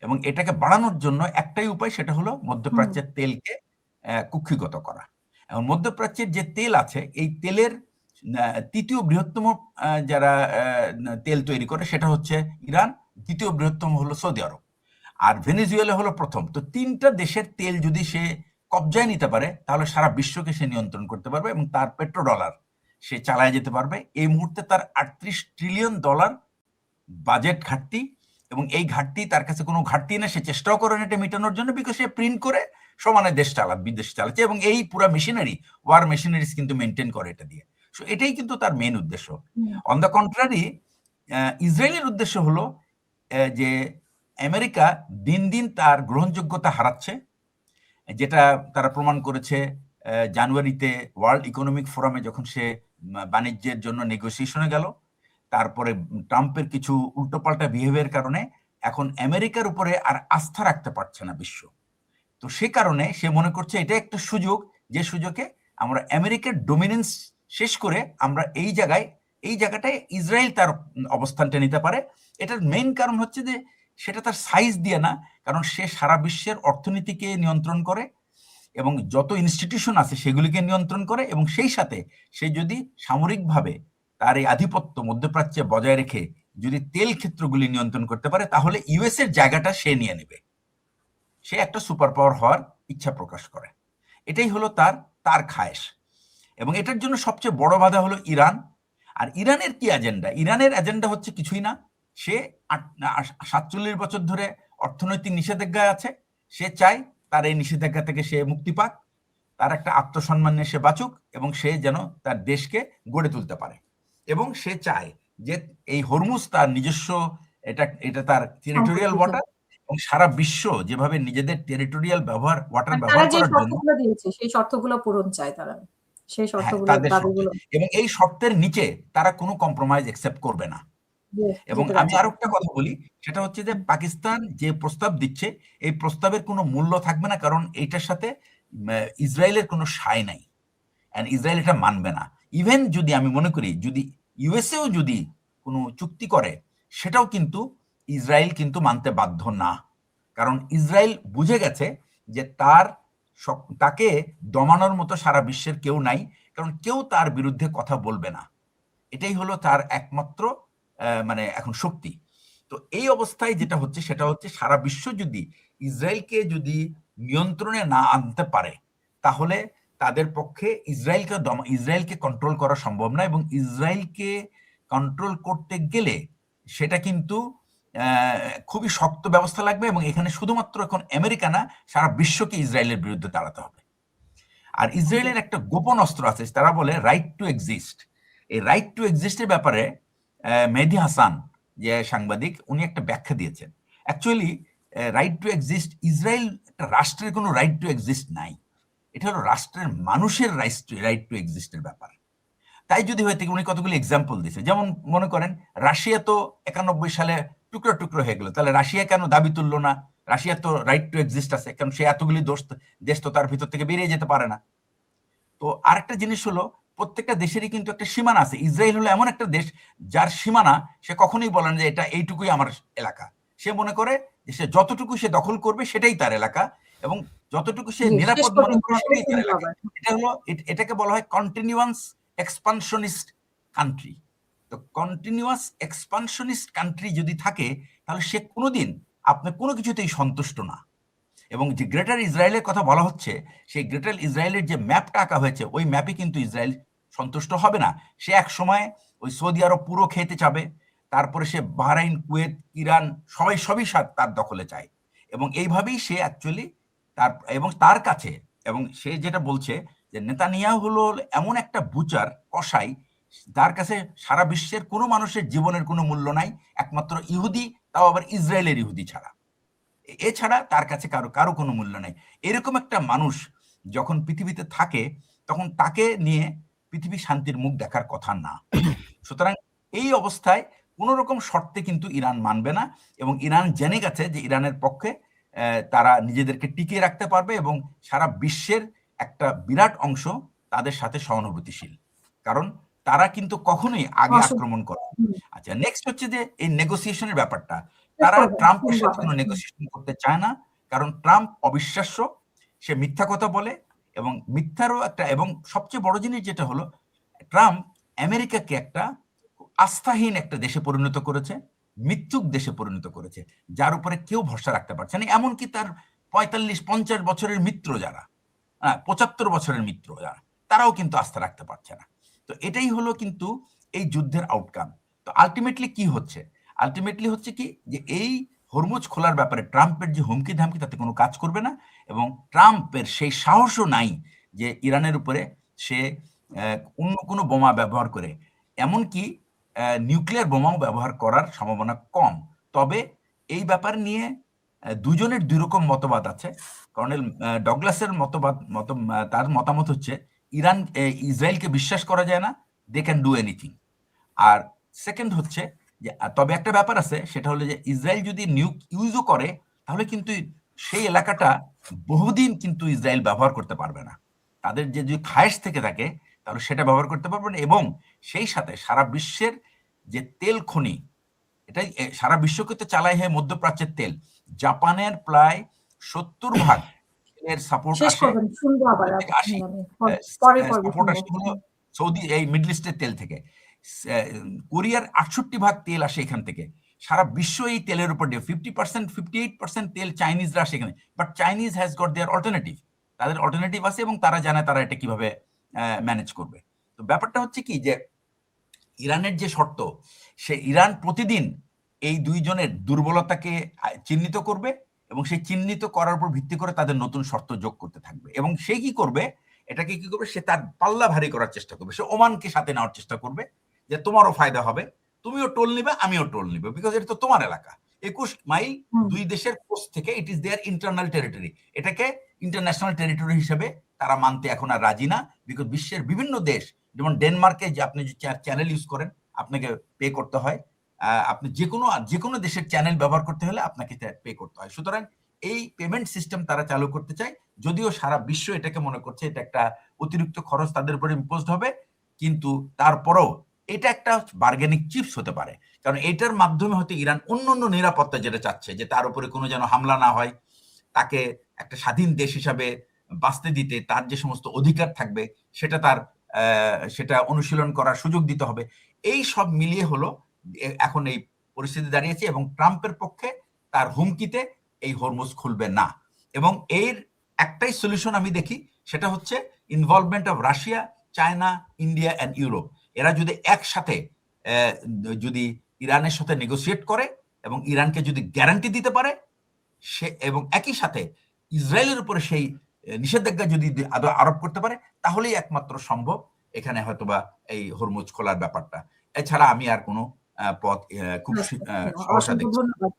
এবং এটাকে বাড়ানোর জন্য একটাই উপায়, সেটা হলো মধ্যপ্রাচ্যের তেলকে কুক্ষিগত করা। এবং মধ্যপ্রাচ্যের যে তেল আছে, এই তেলের তৃতীয় বৃহত্তম যারা তেল তৈরি করে সেটা হচ্ছে ইরান, দ্বিতীয় বৃহত্তম হলো সৌদি আরব, আর ভেনেজুয়েলা হলো প্রথম। তো তিনটা দেশের তেল যদি সে কবজায় নিতে পারে তাহলে সারা বিশ্বকে সে নিয়ন্ত্রণ করতে পারবে এবং তার পেট্রোডলার সে চালায় যেতে পারবে। এই মুহূর্তে তার $38 ট্রিলিয়ন বাজেট ঘাটতি, এবং এই ঘাটতি তার কাছে কোনো ঘাটতি না, সে চেষ্টাও করে এটা মেটানোর জন্য, বিকজ সে প্রিন্ট করে সমানে বিদেশ চালাচ্ছে, এবং এই পুরো মেশিনারি, ওয়ার মেশিনারিজ কিন্তু মেনটেন করে এটা দিয়ে। সো এটাই কিন্তু তার মেইন উদ্দেশ্য। অন দ্য কন্ট্রারি, ইসরায়েলের উদ্দেশ্য হলো যে আমেরিকা দিন দিন তার গ্রহণযোগ্যতা হারাচ্ছে, যেটা তারা প্রমাণ করেছে জানুয়ারিতে ওয়ার্ল্ড ইকোনমিক ফোরামে যখন সে বাণিজ্যের জন্য নেগোসিয়েশনে গেল। তারপরে ট্রাম্পের কিছু উল্টোপাল্টা বিহেভিয়ার কারণে এখন আমেরিকার উপরে আর আস্থা রাখতে পারছে না বিশ্ব। তো সে কারণে সে মনে করছে এটা একটা সুযোগ, যে সুযোগে আমরা আমেরিকার ডোমিনেন্স শেষ করে আমরা এই জায়গাটায় ইসরায়েল তার অবস্থানটা নিতে পারে। এটার মেইন কারণ হচ্ছে যে সেটা তার সাইজ দিয়ে না, কারণ সে সারা বিশ্বের অর্থনীতিকে নিয়ন্ত্রণ করে এবং যত ইনস্টিটিউশন আছে সেগুলিকে নিয়ন্ত্রণ করে, এবং সেই সাথে সে যদি সামরিকভাবে তার এই আধিপত্য মধ্যপ্রাচ্যে বজায় রেখে যদি তেল ক্ষেত্রগুলি নিয়ন্ত্রণ করতে পারে তাহলে ইউএস এর জায়গাটা সে নিয়ে নেবে। সে একটা সুপার পাওয়ার হওয়ার ইচ্ছা প্রকাশ করে, এটাই হলো তার খায়েশ। এবং এটার জন্য সবচেয়ে বড় বাধা হলো ইরান। আর ইরানের কি এজেন্ডা? ইরানের এজেন্ডা হচ্ছে কিছুই না, সে 47 বছর ধরে অর্থনৈতিক নিষেধাজ্ঞায় আছে, সে চায় তার এই নিষেধাজ্ঞা থেকে সে মুক্তি পাক, তার একটা আত্মসম্মান নিয়ে সে বাঁচুক, এবং সে যেন তার দেশকে গড়ে তুলতে পারে। এবং সে চায় যে এই হরমুজ তার নিজস্ব, এটা তার টেরিটোরিয়াল ওয়াটার, এবং সারা বিশ্ব যেভাবে নিজেদের টেরিটোরিয়াল ওয়াটার ব্যবহার করার জন্য সেই শর্তগুলো পূরণ চায় তারা, সেই শর্তগুলো এবং এই শর্তের নিচে তারা কোনো কম্প্রোমাইজ অ্যাকসেপ্ট করবে না। এবং আমি আরো একটা কথা বলি, সেটা হচ্ছে যে পাকিস্তান যে প্রস্তাব দিচ্ছে এই প্রস্তাবের কোনো মূল্য থাকবে না, কারণ এইটার সাথে ইসরায়েলের কোনো সায় নাই, এন্ড ইসরায়েল এটা মানবে না। ইভেন যদি আমি মনে করি যদি ইউএসএও যদি কোনো চুক্তি করে সেটাও কিন্তু ইসরায়েল কিন্তু মানতে বাধ্য না, কারণ ইসরায়েল বুঝে গেছে যে তাকে দমানোর মতো সারা বিশ্বের কেউ নাই, কারণ কেউ তার বিরুদ্ধে কথা বলবে না। এটাই হলো তার একমাত্র মানে এখন শক্তি। তো এই অবস্থায় যেটা হচ্ছে সেটা হচ্ছে সারা বিশ্ব যদি ইসরায়েলকে নিয়ন্ত্রণে না আনতে পারে তাহলে তাদের পক্ষে ইসরায়েলকে কন্ট্রোল করা সম্ভব না, এবং ইসরায়েলকে কন্ট্রোল করতে গেলে সেটা কিন্তু খুবই শক্ত ব্যবস্থা লাগবে, এবং এখানে শুধুমাত্র এখন আমেরিকা না, সারা বিশ্বকে ইসরায়েলের বিরুদ্ধে দাঁড়াতে হবে। আর ইসরায়েলের একটা গোপন অস্ত্র আছে, তারা বলে রাইট টু এক্সিস্ট। এই রাইট টু এক্সিস্টের ব্যাপারে মেহেদী হাসান যে সাংবাদিক, উনি একটা ব্যাখ্যা দিয়েছেন। Actually right two exist, Israel একটা রাষ্ট্রের কোনো রাইট টু এক্সিস্ট নাই, এটা হলো রাষ্ট্রের মানুষের রাইট টু এক্সিস্টের ব্যাপার। তাই যদি হয়ে থাকে, উনি কতগুলো এক্সাম্পল দিয়েছে, যেমন মনে করেন রাশিয়া তো 91 সালে টুকরো টুকরো হয়ে গেল, তাহলে রাশিয়া কেন দাবি তুললো না? রাশিয়া তো রাইট টু এক্সিস্ট আছে, কারণ সে এতগুলি দেশ তো তার ভিতর থেকে বেরিয়ে যেতে পারে না। তো আরেকটা জিনিস হলো, প্রত্যেকটা দেশেরই কিন্তু একটা সীমানা আছে। ইসরায়েল হলো এমন একটা দেশ যার সীমানা সে কখনোই বলে না যে এটা এইটুকুই আমার এলাকা। সে মনে করে যে সে যতটুকু সে দখল করবে সেটাই তার এলাকা, এবং যতটুকু সে নিরাপদ মনে করে সেটাই তার এলাকা। এটা হলো, এটাকে বলা হয় কন্টিনিউয়াস এক্সপানশনিস্ট কান্ট্রি। তো কন্টিনিউয়াস এক্সপানশনিস্ট কান্ট্রি যদি থাকে তাহলে সে কোনোদিন আপনার কোনো কিছুতেই সন্তুষ্ট না। এবং যে গ্রেটার ইসরায়েলের কথা বলা হচ্ছে, সেই গ্রেটার ইসরায়েলের যে ম্যাপটা আঁকা হয়েছে ওই ম্যাপে কিন্তু ইসরায়েল সন্তুষ্ট হবে না। সে এক সময় ওই সৌদি আরব পুরো খেতে চাবে, তারপরে সে বাহরাইন, কুয়েত, ইরান সবই তার দখলে চায়, এবং এইভাবেই সে অ্যাকচুয়ালি তার কাছে, এবং সে যেটা বলছে যে নেতানিয়াহু হলো এমন একটা বুচার কসাই, তার কাছে সারা বিশ্বের কোনো মানুষের জীবনের কোনো মূল্য নাই, একমাত্র ইহুদি, তাও আবার ইসরায়েলের ইহুদি ছাড়া, এছাড়া তার কাছে কারো কোনো মূল্য নেই। এরকম একটা মানুষ যখন পৃথিবীতে থাকে তখন তাকে নিয়ে পৃথিবী শান্তির মুখ দেখার কথা না। সুতরাং এই অবস্থায় কোন রকম শর্তে কিন্তু ইরান মানবে না, এবং ইরান জেনে গেছে যে ইরানের পক্ষে তারা নিজেদেরকে টিকিয়ে রাখতে পারবে, এবং সারা বিশ্বের একটা বিরাট অংশ তাদের সাথে সহানুভূতিশীল, কারণ তারা কিন্তু কখনোই আগে আক্রমণ করে। আচ্ছা, নেক্সট হচ্ছে যে এই নেগোসিয়েশনের ব্যাপারটা। শেষ তারা করে দেন, ট্রাম্পের সুন্দর সাথে কোনো আপনার। নেগোসিয়েশন করতে চায় না, কারণ ট্রাম্প অবিশ্বাস্য, সে মিথ্যা কথা বলে এবং মিথ্যারও একটা, এবং সবচেয়ে বড় জিনিস যেটা হলো ট্রাম্প আমেরিকাকে একটা আস্থাহীন একটা দেশে পরিণত করেছে, মিথ্যুক দেশে পরিণত করেছে, যার উপরে কেউ ভরসা রাখতে পারছে না। এমনকি তার 45-50 বছরের মিত্র যারা, 75 বছরের মিত্র যারা, তারাও কিন্তু আস্থা রাখতে পারছে না। তো এটাই হলো কিন্তু এই যুদ্ধের আউটকাম। তো আলটিমেটলি কি হচ্ছে? আলটিমেটলি হচ্ছে কি যে এই হরমুজ খোলার ব্যাপারে ট্রাম্পের যে হুমকি ধামকি তাতে কোনো কাজ করবে না, এবং ট্রাম্পের সেই সাহসও নাই যে ইরানের উপরে সে অন্য কোনো বোমা ব্যবহার করে, এমনকি নিউক্লিয়ার বোমাও ব্যবহার করার সম্ভাবনা কম। তবে এই ব্যাপার নিয়ে দুজনের দুই রকম মতবাদ আছে। কর্নেল ডগলাসের তার মতামত হচ্ছে ইসরায়েলকে বিশ্বাস করা যায় না, দে ক্যান ডু এনিথিং। আর সেকেন্ড হচ্ছে যে তবে একটা ব্যাপার আছে, সেটা হলো যে ইসরায়েল যদি নিউক ইউজও করে, তাহলে কিন্তু সেই এলাকাটা বহুদিন কিন্তু ইসরায়েল ব্যবহার করতে পারবে না। তাদের যে যদি খায়েশ থেকে থাকে, তাহলে সেটা ব্যবহার করতে পারবে না, এবং সেই সাথে সারা বিশ্বের যে তেল খনি, এটাই সারা বিশ্বকে তো চালায় হয় মধ্যপ্রাচ্যের তেল। জাপানের প্রায় 70% তেলের সাপোর্ট শেষ আসে, করবেন, শুনবো আবার 70 থেকে আপনি 80 মানে পরের পর্বে সাপোর্ট শুনবো। আসে হলো সৌদি, এই মিডল ইস্টের তেল থেকে। কোরিয়ার 68% তেল আসে এখান থেকে। সারা বিশ্ব এই তেলের উপর দিয়ে 50%, 58% তেল চাইনিজরা আসে এখানে। But Chinese has got their alternative. তাদের অল্টারনেটিভ আছে এবং তারা জানে তারা এটা কিভাবে ম্যানেজ করবে। তো ব্যাপারটা হচ্ছে কি যে ইরানের যে শর্ত, সে ইরান প্রতিদিন এই দুইজনের দুর্বলতাকে চিহ্নিত করবে, এবং সেই চিহ্নিত করার উপর ভিত্তি করে তাদের নতুন শর্ত যোগ করতে থাকবে। এবং সে কি করবে, এটাকে কি করবে, সে তার পাল্লা ভারী করার চেষ্টা করবে। সে ওমানকে সাথে নেওয়ার চেষ্টা করবে যে তোমারও ফায়দা হবে, তুমিও টোল নিবে, আমিও টোল নিবে, বিকজ এটা তো তোমার এলাকা। 21 মাইল দুই দেশের কোস্ট থেকে, it is their internal territory. এটাকে ইন্টারন্যাশনাল টেরিটরি হিসেবে তারা মানতে এখন আর রাজি না, বিকজ বিশ্বের বিভিন্ন দেশ, যেমন ডেনমার্কে যে আপনি যে চ্যানেল ইউজ করেন, আপনাকে পে করতে হয়। আপনি যে কোনো দেশের চ্যানেল ব্যবহার করতে হলে আপনাকে পে করতে হয়। সুতরাং এই পেমেন্ট সিস্টেম তারা চালু করতে চায়, যদিও সারা বিশ্ব এটাকে মনে করছে এটা একটা অতিরিক্ত খরচ তাদের উপর ইম্পোজড হবে, কিন্তু তারপরেও এটা একটা বার্গেনিং চিপস হতে পারে। কারণ এটার মাধ্যমে হয়তো ইরান অন্য নিরাপত্তা যেটা চাচ্ছে, যে তার উপরে কোনো যেন হামলা না হয়, তাকে একটা স্বাধীন দেশ হিসাবে বাঁচতে দিতে তার যে সমস্ত অধিকার থাকবে, সেটা অনুশীলন করার সুযোগ দিতে হবে। এই সব মিলিয়ে হলো এখন এই পরিস্থিতি দাঁড়িয়েছে, এবং ট্রাম্পের পক্ষে তার হুমকিতে এই হরমুজ খুলবে না। এবং এর একটাই সলিউশন আমি দেখি, সেটা হচ্ছে involvement of Russia, China, India and Europe. এরা যদি একসাথে যদি ইরানের সাথে নেগোসিয়েট করে এবং ইরানকে যদি গ্যারান্টি দিতে পারে, সে এবং একই সাথে ইসরায়েলের উপরে সেই নিষেধাজ্ঞা যদি আরোপ করতে পারে, তাহলেই একমাত্র সম্ভব এখানে হয়তোবা এই হরমুজ খোলার ব্যাপারটা। এছাড়া আমি আর কোনো পথ খুব সহসা অসংখ্য দেখছি। ধন্যবাদ।